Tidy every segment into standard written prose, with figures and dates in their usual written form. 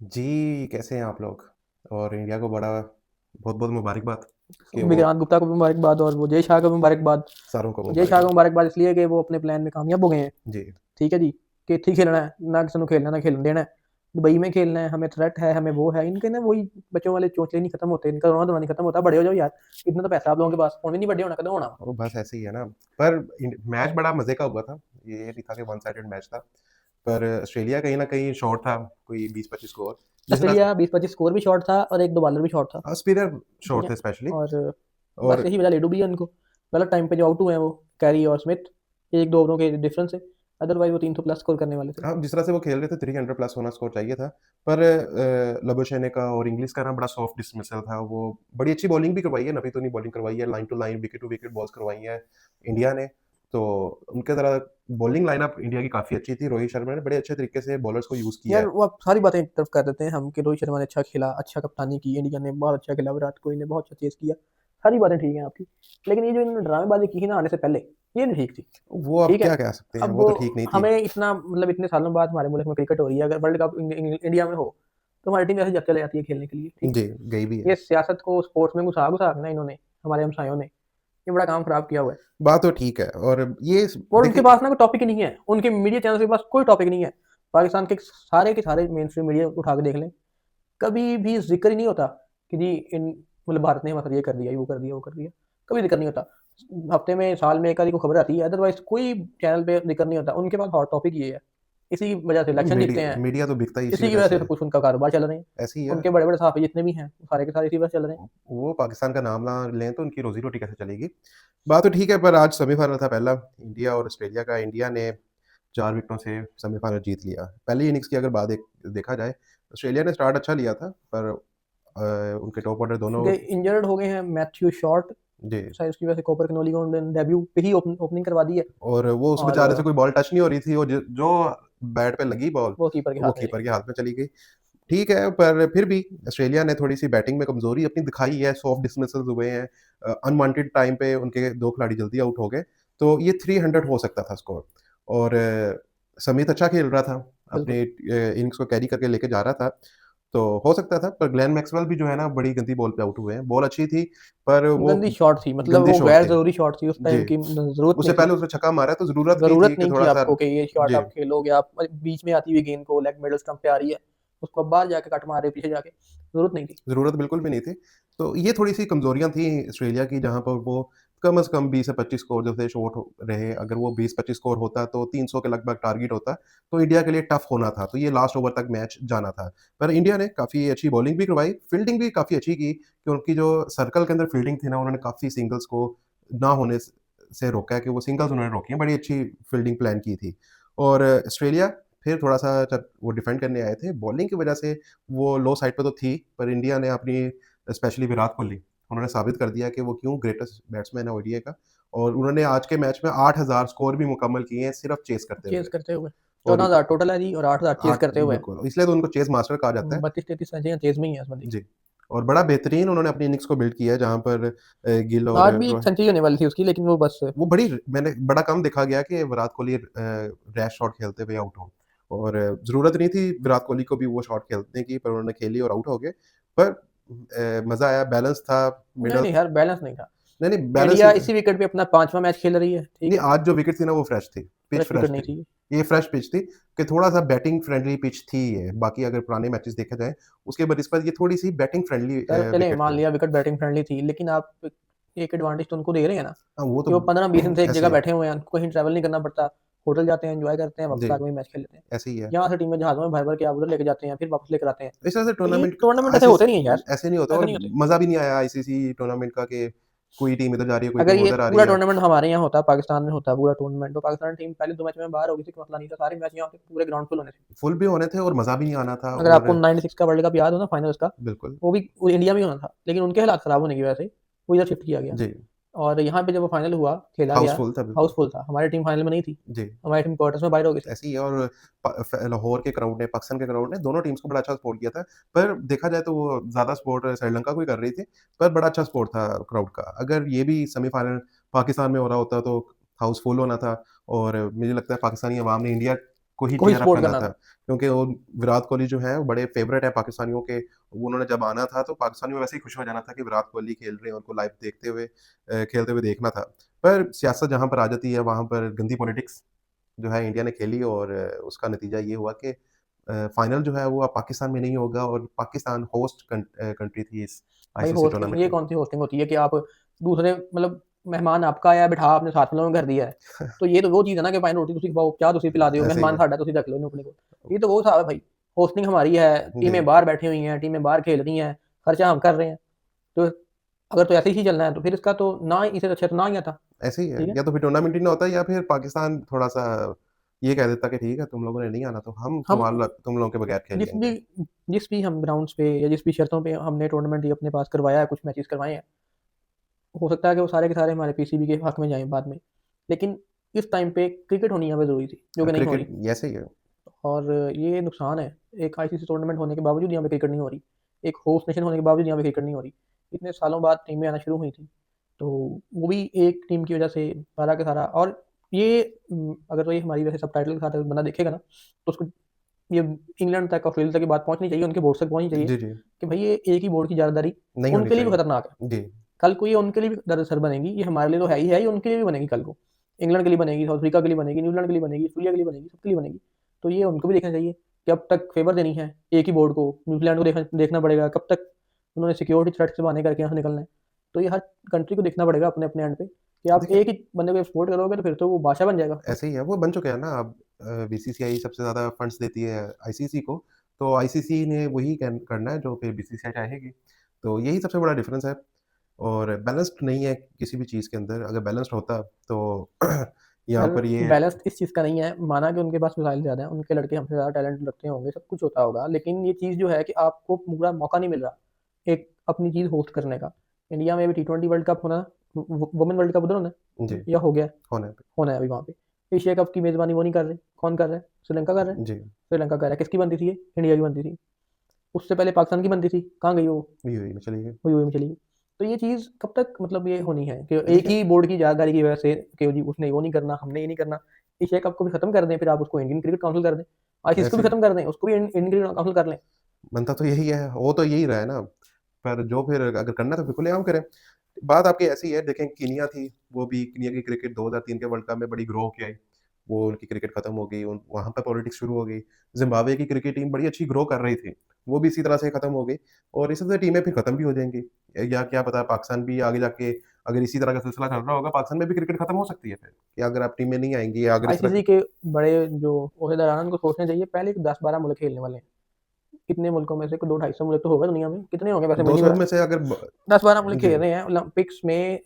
जी, कैसे हैं आप लोग? और इंडिया को बड़ा बहुत-बहुत मुबारकबाद कि वो विक्रांत गुप्ता को भी मुबारकबाद और वो जय शाह को भी मुबारकबाद। सारों को जय शाह को मुबारकबाद। मुबारकबाद इसलिए कि वो अपने प्लान में कामयाब हो गए हैं। जी, ठीक है जी, कि इत्थे ही खेलना है, ना किसी को खेलना ना खेलन देना है। दुबई में खेलना है, हमें थ्रेट है, हमें वो है। इनके ना वही बच्चों वाले चोंचले नहीं खत्म होते, इनका रोना-धोना नहीं खत्म होता। बड़े हो जाओ यार, इतना तो पैसा आप लोगों के पास, हुण भी नहीं बड्डे होना, कदों होना वा? वो बस ऐसे ही है ना। पर मैच बड़ा मज़े का हुआ था। ये नहीं था कि वन साइडेड मैच था। पर ऑस्ट्रेलिया कहीं न कहीं शॉर्ट था, कोई 20-25 स्कोर। जिस तरह ऑस्ट्रेलिया 20-25 स्कोर भी शॉट था और 1-2 बॉलर भी शॉट था। स्पिनर ठीक शॉट है? थे स्पेशली। और बस और यही वजह लेडू भी है उनको। गलत टाइम पे जो आउट हुए हैं वो, कैरी और स्मिथ, 1-2 ओवरों के डिफरेंस से। अदरवाइज़ वो 300 प्लस स्कोर करने वाले थे। जिस तरह से वो खेल रहे थे 300 प्लस होना स्कोर चाहिए था। पर लबुशेने का और इंग्लिश का ना बड़ा सॉफ्ट डिसमिसल था। वो बड़ी अच्छी बॉलिंग भी करवाई है, नबी तो नहीं बॉलिंग करवाई है, line to line, wicket to wicket balls करवाई हैं इंडिया ने। तो उनके तरह बॉलिंग लाइनअप इंडिया की काफ़ी अच्छी थी। रोहित शर्मा ने बड़े अच्छे तरीके से बॉलर्स को यूज़ किया यार है। वो आप सारी बातें एक तरफ कर देते हैं हम कि रोहित शर्मा ने अच्छा खेला, अच्छा कप्तानी की, इंडिया ने बहुत अच्छा खेला, विराट कोहली ने बहुत अच्छा चेस किया। सारी बातें ठीक हैं आपकी। लेकिन ये जो इन्होंने ड्रामेबाज़ी की थी ना आने से पहले, ये नहीं ठीक थी। वो अब ठीक है? क्या कह सकते हैं, अब वो तो ठीक नहीं थी। हमें इतना मतलब इतने सालों बाद हमारे मुल्क में क्रिकेट हो रही है, अगर वर्ल्ड कप इंडिया में हो, तो हमारी टीम ऐसे जब चले जाती है खेलने के लिए, ठीक है? जी, गई भी है। ये सियासत को स्पोर्ट्स में घुसा-घुसा के ना इन्होंने, हमारे हमसायों ने, ये बड़ा काम खराब किया हुआ है। बात तो ठीक है और ये और उनके देखिए। पास ना कोई टॉपिक ही नहीं है। उनके मीडिया चैनल के पास कोई टॉपिक नहीं है। पाकिस्तान के सारे मेन स्ट्रीम मीडिया उठा के देख लें। कभी भी ज़िक्र ही नहीं होता कि जी इन मतलब भारत ने हमारे साथ ये कर दिया, वो कर दिया, वो कर दिया। कभी ज़िक्र नहीं होता। हफ्ते में, साल में एक आधी को खबर आती है, अदरवाइज़ कोई चैनल पे ज़िक्र नहीं होता। उनके पास हॉट टॉपिक ये है। इसी वजह से इलेक्शन जीतते मीडिया हैं। मीडिया तो बिकता ही इसी इसी की वजह वजह से से सब है। कुछ उनका कारोबार चल रहे हैं। ऐसे ही है। उनके बड़े-बड़े सहाफ़ी जितने भी हैं, सारे के सारे इसी वजह से चल रहे हैं। वो पाकिस्तान का नाम ना लें तो उनकी रोज़ी-रोटी कैसे चलेगी? बात तो ठीक है, पर आज सेमीफ़ाइनल था पहला इंडिया और ऑस्ट्रेलिया का। इंडिया ने 4 विकेटों से सेमीफ़ाइनल जीत लिया। पहली इनिंग्स की अगर बात देखा जाए, ऑस्ट्रेलिया ने स्टार्ट अच्छा लिया था, पर उनके टॉप ऑर्डर दोनों। उनके इंजर्ड हो गए हैं मैथ्यू शॉर्ट, जी। शायद उसकी वजह से कॉपर कनोली को उन्होंने डेब्यू पे ही ओपनिंग करवा दी है। और वो उस और बेचारे से कोई बॉल टच नहीं हो रही थी, और जो बैट पे लगी बॉल, वो कीपर के वो हाथ में चली कीपर गई। के हाथ में चली गई। ठीक है, पर फिर भी ऑस्ट्रेलिया ने थोड़ी-सी बैटिंग में कमज़ोरी अपनी दिखाई है, सॉफ्ट डिसमिसल्स हुए हैं। अनवांटेड टाइम पे उनके 2 खिलाड़ी जल्दी आउट हो गए, तो ये 300 हो सकता था स्कोर। और समित अच्छा खेल रहा था, बिल्कुल। अपने इनिंग्स को कैरी करके लेके जा रहा था, तो हो सकता था। पर ग्लेन मैक्सवेल भी जो है ना, बड़ी गंदी बॉल पे आउट हुए हैं। बॉल अच्छी थी, पर वो गंदी शॉट थी, मतलब गंदी वो शॉट गैर थी। ज़रूरी शॉट थी, उस जी, टाइम की ज़रूरत उससे नहीं थी। पहले उसने छक्का मारा, तो ज़रूरत भी ज़रूरत थी कि नहीं थी थोड़ा-सा। आपको कि ये शॉट जी। आप खेलोगे, आप बीच में आती हुई गेंद को लेग मिडल स्टंप पे आ रही है, उसको आप बाहर जाके कट मार रहे हो पीछे जाके, ज़रूरत नहीं थी। ज़रूरत बिल्कुल भी नहीं थी। तो ये थोड़ी-सी कमज़ोरियाँ थी ऑस्ट्रेलिया की, जहाँ पर वो कम से कम 20 से 25 स्कोर जो थे शॉर्ट हो रहे। अगर वो 20-25 स्कोर होता तो 300 के लगभग टारगेट होता, तो इंडिया के लिए टफ़ होना था। तो ये लास्ट ओवर तक मैच जाना था। पर इंडिया ने काफ़ी अच्छी बॉलिंग भी करवाई, फील्डिंग भी काफ़ी अच्छी की, कि उनकी जो सर्कल के अंदर फील्डिंग थी ना, उन्होंने काफ़ी सिंगल्स को ना होने से रोका है, कि वो सिंगल्स उन्होंने रोकी हैं। बड़ी अच्छी फील्डिंग प्लान की थी। और ऑस्ट्रेलिया फिर थोड़ा-सा जब वो डिफेंड करने आए थे, बॉलिंग की वजह से वो लो साइड पे तो थी, पर इंडिया ने अपनी, स्पेशली विराट कोहली, उन्होंने साबित कर दिया कि वो क्यों ग्रेटेस्ट बैट्समैन है ओडीआई का। और उन्होंने आज के मैच में 8000 स्कोर भी मुकम्मल किए हैं, सिर्फ चेस करते चेज़ हुए। करते हुए। और 14,000 टोटल है जी और 8,000 चेज़ 8 करते हुए। बिल्कुल, इसलिए तो उनको चेस मास्टर कहा जाता है। 32-33 सेंचुरियाँ चेज़ में ही है इस बंदे की। जी। और बड़ा बेहतरीन उन्होंने अपनी इनिंग्स को बिल्ड किया है, जहाँ पर गिल और आज भी एक सेंचुरी होने वाली थी उसकी, लेकिन वो बस वो बड़ी, मैंने बड़ा कम देखा गया कि विराट कोहली रैश शॉट खेलते हुए आउट हों। और ज़रूरत नहीं थी विराट कोहली को भी वो शॉट खेलने की, पर उन्होंने खेली और आउट हो गए। पर मज़ा आया, बैलेंस था, नहीं, मिडल। नहीं यार बैलेंस नहीं था। नहीं, नहीं, बैलेंस इंडिया नहीं था। इसी विकेट पे अपना 5वाँ मैच खेल रही है, ठीक नहीं, है? आज जो विकेट थी ना वो फ्रेश थी, पिच फ्रेश फ्रेश विकेट नहीं थी। थी। ये फ्रेश पिच थी, कि थोड़ा-सा बैटिंग फ्रेंडली पिच थी ये। बाकी अगर पुराने मैचेस देखे जाएँ, उसके बनिस्बत ये थोड़ी-सी बैटिंग फ्रेंडली सर चलें विकेट मान थी। लिया विकेट बैटिंग फ्रेंडली थी, लेकिन आप एक एडवांटेज तो उनको दे रहे हैं ना, हाँ, वो कि तो वो 15-20 दिन से एक जगह ऐसे बैठे हुए हैं, उनको कहीं ट्रैवल नहीं करना पड़ता, होटल जाते हैं, एन्जॉय करते हैं, वापस जी, आके वहीं मैच खेल लेते हैं। ऐसे ही है। यहाँ से टीमें जहाज़ों में भर-भर के आप उधर लेके जाते हैं, फिर वापस लेकर आते हैं। इस तरह से तो ये टूर्नामेंट टूर्नामेंट ऐसे आईसीसी होते नहीं है यार, ऐसे नहीं होता, ऐसे और नहीं होते। मज़ा भी नहीं आया आईसीसी टूर्नामेंट का, कि कोई टीम इधर जा रही है, कोई अगर टीम ये उधर आ रही पूरा है। टूर्नामेंट हमारे यहाँ होता, पाकिस्तान में होता पूरा टूर्नामेंट, तो पाकिस्तान टीम पहले 2 मैच में बाहर हो गई थी, कोई मसला नहीं था, सारे मैच यहाँ पे पूरे ग्राउंड फुल होने थे। फुल भी होने थे और मज़ा भी नहीं आना था। अगर और आपको 96 का वर्ल्ड कप याद हो ना फाइनल उसका, बिल्कुल। वो इंडिया में ही होना था, लेकिन उनके हालात खराब होने की वजह से वो इधर शिफ्ट किया गया। जी, और यहाँ पे जब वो फाइनल हुआ, खेला गया, हाउसफुल था बिल्कुल। हाउसफुल था। हमारी टीम फाइनल में नहीं थी, जी। हमारी टीम क्वार्टर्स में बाहर हो गई थी। ऐसे ही है। और लाहौर के क्राउड ने, पाकिस्तान के क्राउड ने दोनों टीम्स को बड़ा अच्छा सपोर्ट किया था। पर देखा जाए तो वो ज़्यादा सपोर्ट श्रीलंका को ही कर रही थी, पर बड़ा अच्छा सपोर्ट था क्राउड का। अगर ये भी सेमीफाइनल पाकिस्तान में हो रहा होता तो हाउस फुल होना था। और मुझे लगता है पाकिस्तानी अवाम ने इंडिया को ही को ही चीयर अप सपोर्ट करना करना था, था। क्योंकि वो विराट कोहली जो है वो बड़े फेवरेट है पाकिस्तानियों के। उन्होंने जब आना था तो पाकिस्तानियों को वैसे ही खुश हो जाना था कि विराट कोहली खेल रहे हैं, उनको लाइव देखते हुए खेलते हुए देखना था। पर सियासत जहाँ पर आ जाती है वहाँ पर गंदी पॉलिटिक्स जो है इंडिया ने खेली, और उसका नतीजा ये हुआ कि फाइनल जो है वो अब पाकिस्तान में नहीं होगा, और पाकिस्तान होस्ट कंट्री थी इस भाई आईसीसी होस्टिंग टूर्नामेंट ये की। कौन सी होस्टिंग होती है कि आप दूसरे मतलब मेहमान आपका आया बिठा आपने साथ वालों ने कर दिया है। तो ये तो वो चीज़ है ना कि भाई रोटी तुसी खवाओ क्या तुसी पिला दियो ऐसे ही मेहमान है। साडा तुसी रख लो इन्हें अपने को। ये तो वो हिसाब है भाई। होस्टिंग हमारी है, जी, टीमें बाहर बैठी हुई हैं, टीमें बाहर खेल रही हैं, खर्चा हम कर रहे हैं। तो अगर तो ऐसे ही चलना है तो फिर इसका तो ना ही इससे अच्छा तो ना ही आता। ऐसे ही है। ठीक है? या तो फिर टूर्नामेंट ही ना होता, या फिर पाकिस्तान थोड़ा-सा ये कह देता कि ठीक है, तुम लोगों ने नहीं आना तो हम हम तुम लोगों के बगैर खेल जिस भी लेंगे। जिस भी हम ग्राउंड्स पे या जिस भी शर्तों पे हमने टूर्नामेंट ये अपने पास करवाया है, कुछ मैचेस करवाए हैं, हो सकता है कि वो सारे के सारे हमारे पीसीबी के हक में जाएँ बाद में। लेकिन इस टाइम पे क्रिकेट होनी यहाँ पे ज़रूरी थी, जो कि नहीं हो रही। क्रिकेट ऐसे ही है। और ये नुकसान है। एक आईसीसी टूर्नामेंट होने के बावजूद यहाँ पे क्रिकेट नहीं हो रही। एक होस्ट नेशन होने के बावजूद यहाँ पे क्रिकेट नहीं हो रही। इतने सालों बाद टीमें आना शुरू हुई थी। तो वो भी एक टीम की वजह से सारा का सारा और ये अगर तो ये हमारी वैसे सबटाइटल के साथ अगर बंदा देखेगा ना, तो उसको ये इंग्लैंड तक, ऑस्ट्रेलिया तक की बात पहुँचनी चाहिए, उनके बोर्ड तक पहुँचनी चाहिए जी, जी। कि भाई ये एक ही बोर्ड की ज़िम्मेदारी नहीं होनी उनके लिए भी चाहिए। खतरनाक है। जी, कल को ये उनके लिए भी दरअसल बनेगी, ये हमारे लिए तो है ही है, ये उनके लिए भी बनेगी कल को। इंग्लैंड के लिए बनेगी, साउथ अफ्रीका के लिए बनेगी, न्यूजीलैंड के लिए बनेगी, ऑस्ट्रेलिया के लिए बनेगी, सबके लिए बनेगी। तो ये उनको भी देखना चाहिए कि अब तक फेवर देनी है एक ही बोर्ड को, न्यूजीलैंड को देखना पड़ेगा, कब तक उन्होंने सिक्योरिटी थ्रेट से बहाने करके यहाँ से निकलना है। तो ये हर कंट्री को देखना पड़ेगा अपने-अपने एंड पे कि आप देखिए एक ही बंदे को सपोर्ट करोगे तो फिर तो वो बादशाह बन जाएगा। ऐसे ही है, वो बन चुके हैं ना अब। बीसीसीआई सबसे ज़्यादा फंड्स देती है आईसीसी को, तो आईसीसी ने वही करना है जो फिर बीसीसीआई चाहेगी। तो यही सबसे बड़ा डिफरेंस है, और बैलेंस्ड नहीं है किसी भी चीज़ के अंदर। अगर बैलेंस्ड होता तो यहाँ सर पर ये बैलेंस इस चीज़ का नहीं है, माना कि उनके पास मिसाइल ज़्यादा है, उनके लड़के हमसे ज़्यादा टैलेंट रखते होंगे, सब कुछ होता होगा, लेकिन ये चीज़ जो है कि आपको पूरा मौका नहीं मिल रहा, एक अपनी चीज़ होस्ट करने का। इंडिया में अभी टी20 वर्ल्ड कप होना वुमेन वर्ल्ड कप उधर होना है जी, या हो गया? होना है। होना है अभी वहाँ पे। एशिया कप की मेज़बानी वो नहीं कर रहे, कौन कर रहा है? श्रीलंका कर रहा है? जी, श्रीलंका कर रहा है, किसकी बनती थी ये? इंडिया की बनती थी। उससे पहले पाकिस्तान की बनती थी, कहाँ गई वो? यूएई में चली गई। वो यूएई में चली गई। तो ये चीज़ कब तक मतलब ये होनी है कि एक देखिए ही बोर्ड की ज़िम्मेदारी की वजह से कि जी उसने वो नहीं करना, हमने ये नहीं करना। एशिया कप को भी खत्म कर दें, फिर आप उसको इंडियन क्रिकेट काउंसिल कर दें। आईसीसी को ऐसे भी खत्म कर दें, उसको भी इंडियन क्रिकेट काउंसिल कर लें। बनता तो यही है, हो तो यही रहा है ना, पर जो फिर अगर करना है तो फिर खुलेआम करें। बात आपकी ऐसी है, देखें कीनिया थी, वो भी कीनिया की क्रिकेट 2003 के वर्ल्ड कप में बड़ी ग्रो होके आई। वो उनकी क्रिकेट खत्म हो गई, उन वहाँ पे पॉलिटिक्स शुरू हो गई। ज़िम्बाब्वे की क्रिकेट टीम बड़ी अच्छी ग्रो कर रही थी, वो भी इसी तरह से खत्म हो गई, और इसी तरह टीमें फिर खत्म भी हो जाएँगी। या क्या पता पाकिस्तान भी आगे जाके अगर इसी तरह का सिलसिला चल रहा होगा, पाकिस्तान में भी क्रिकेट खत्म हो सकती है फिर, कि अगर आप टीमें नहीं आएँगी या अगर इस तरह आईसीसी के बड़े जो ओहदेदार हैं उनको सोचना चाहिए पहले कि 10-12 मुल्क खेलने वाले हैं। कितने मुल्कों में से कोई 200-250 मुल्क तो होगा दुनिया में, कितने होंगे वैसे मुझे नहीं 200 पता। में से अगर ब 10-12 मुल्क जी। खेल रहे हैं ओलंपिक्स में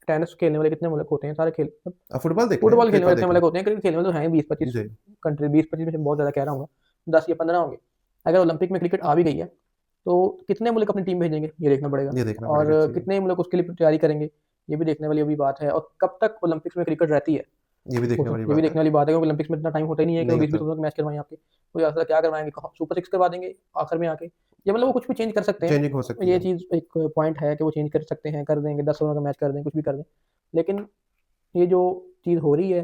टेनिस खेलने वाले कितने मुल्क होते हैं? सारे खेल फुटबॉल देख लें, फुटबॉल खेलने फीफा वाले कितने देख लें। मुल्क होते हैं? क्रिकेट खेलने वाले तो हैं 20-25 जी, कंट्री 20-25 में से बहुत ज़्यादा कह रहा हूँ मैं, 10 या 15 होंगे। अगर ओलंपिक में क्रिकेट आ भी गई है, तो कितने मुल्क अपनी टीम भेजेंगे? ये देखना पड़ेगा ये देखना और पड़ेगा चीज़। कितने मुल्क उसके लिए तैयारी करेंगे? ये भी देखने वाली अभी बात है और कब तक ओलंपिक्स में क्रिकेट रहती है? ये भी देखने वो वाली ये भी बात है। देखने वाली बात है क्योंकि ओलंपिक्स में इतना टाइम होता ही नहीं है कि वो नहीं 20-20 होता। ओवर के मैच करवाएँ आपके। कोई ऐसा क्या करवाएँगे? सुपर 6 करवा देंगे आखिर में आके। या मतलब वो कुछ भी चेंज कर सकते हैं। चेंजिंग हो सकती ये है। चीज़ एक पॉइंट है कि वो चेंज कर सकते हैं, कर देंगे, 10 ओवर का मैच कर दें, कुछ भी कर दें। लेकिन ये जो चीज़ हो रही है,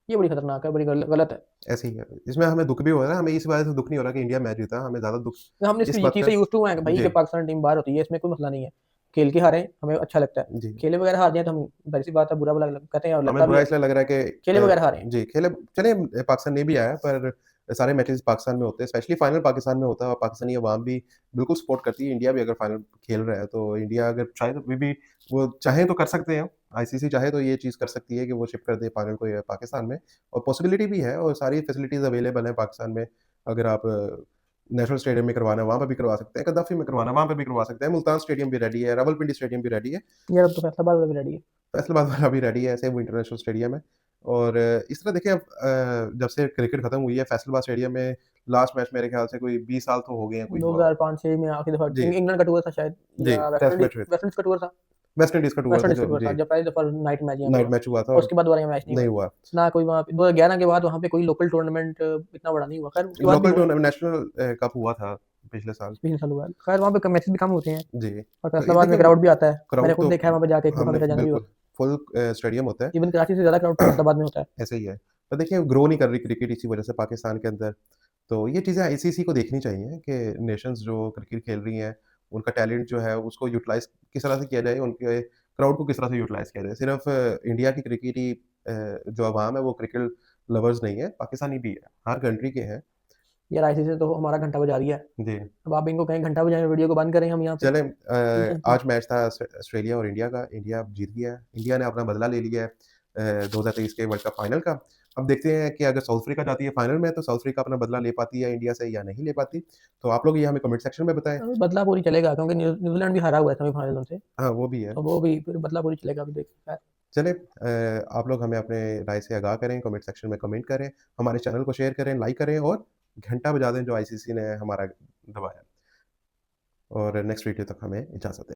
ये बड़ी खतरनाक है, बड़ी गलत है। ऐसे ही है। इसमें हमें दुःख भी हो रहा है, हमें इस वजह से दुःख नहीं हो रहा कि इंडिया मैच जीता, हमें ज़्यादा दुःख हम इस इसकी बात चीज़ का। से यूज़्ड टू हैं कि भाई कि जी, पाकिस्तान टीम बाहर होती है, इसमें कोई मसला नहीं है। खेल के हारें, हमें अच्छा लगता है। जी। खेले वगैरह हार जाएँ तो हम ज़ाहिर-सी बात है बुरा-भला कहते हैं और हमें लगता भी बुरा है। इसलिए लग रहा है कि खेले वगैरह हारें। जी, खेले चलिए पाकिस्तान नहीं भी आया, पर सारे मैचेज़ पाकिस्तान में होते हैं, स्पेशली फाइनल पाकिस्तान में होता है, और पाकिस्तानी अवाम भी बिल्कुल सपोर्ट करती है। इंडिया भी अगर फाइनल खेल रहा है, तो इंडिया अगर चाहे तो अभी भी वो चाहें तो कर सकते हैं। आईसीसी चाहे तो ये चीज़ कर सकती है कि वो शिफ्ट कर दे फाइनल को या पाकिस्तान में, और पॉसिबिलिटी भी है, और सारी फैसिलिटीज़ अवेलेबल है पाकिस्तान में। अगर आप नेशनल स्टेडियम में करवाना है, वहाँ पे भी करवा सकते हैं, गद्दाफ़ी में करवाना है, वहाँ पे भी करवा सकते हैं, मुल्तान स्टेडियम भी रेडी है, रावलपिंडी स्टेडियम भी रेडी है। यार अब तो फैसलाबाद वाला भी रेडी है। फैसलाबाद वाला भी रेडी है, सेम इंटरनेशनल स्टेडियम है। और इस तरह देखिए, अब जब से क्रिकेट खत्म हुई है, फैसलाबाद स्टेडियम में लास्ट मैच मेरे ख्याल से कोई 20 साल तो हो गए हैं कोई हुआ हो। 2005-6 में आखिरी दफ़ा जी, इंग्लैंड का टूर था शायद जी, या टेस्ट मैच हुए थे। वेस्ट इंडीज़ का टूर था। वेस्ट इंडीज़ का टूर वेस्ट था इंडीज़ का जो टूर था जी, जब पहली दफ़ा नाइट मैच यहाँ पे नाइट हुआ मैच हुआ था और और उसके बाद दोबारा यहाँ मैच नहीं नहीं हुए। हुआ। ना कोई वहाँ पे 2011 के बाद वहाँ पे कोई लोकल टूर्नामेंट इतना बड़ा नहीं हुआ। खैर उसके बाद भी लोकल हुए, टूर्नामेंट नेशनल कप हुआ था पिछले साल। पिछले साल हुआ है। खैर वहाँ पे मैचेस भी कम होते हैं जी, और तो ये फैसलाबाद में देखिए क्राउड भी आता है। मैंने क्राउड खुद तो देखा है वहाँ पे जाके एक दफ़ा हमने मेरा जाना भी हुआ। बिल्कुल फुल स्टेडियम होता है, इवन कराची से ज़्यादा क्राउड फैसलाबाद में होता है। ऐसे ही है। तो देखिए ग्रो नहीं कर रही क्रिकेट इसी वजह से पाकिस्तान के अंदर। तो ये चीज़ें आईसीसी को देखनी चाहिए कि नेशंस जो क्रिकेट खेल रही हैं, उनका टैलेंट जो है उसको यूटिलाइज़ किस तरह से किया जाए, उनके क्राउड को किस तरह से यूटिलाइज़ किया जाए। सिर्फ़ इंडिया की क्रिकेट ही जो अवाम है वो क्रिकेट लवर्स नहीं है, पाकिस्तानी भी है, हर कंट्री के हैं। यार आईसीसी तो हमारा घंटा बजा रही है। जी। अब आप इनको कहें घंटा बजाएँ, वीडियो को बंद करें हम यहाँ पे। चलें ठीक है? आज मैच था ऑस्ट्रेलिया और इंडिया का, इंडिया जीत गया है। इंडिया ने अपना बदला ले लिया है 2023 के वर्ल्ड कप फाइनल का। अब देखते हैं कि अगर साउथ अफ्रीका जाती है फाइनल में, तो साउथ अफ्रीका अपना बदला ले पाती है इंडिया से या नहीं ले पाती। तो आप लोग ये हमें कमेंट सेक्शन में बताएँ। बदलापुर ही चलेगा क्योंकि न्यूज़ीलैंड भी हारा हुआ है सेमीफाइनल उनसे, हाँ, वो भी है। तो वो भी फिर बदलापुर ही चलेगा अभी देखते हैं। चलें आप लोग हमें अपने राय से आगाह करें, कमेंट सेक्शन में कमेंट करें, हमारे चैनल को शेयर करें, लाइक करें और घंटा बजा दें जो आईसीसी ने हमारा दबाया। और नेक्स्ट वीडियो तक हमें इजाज़त दें।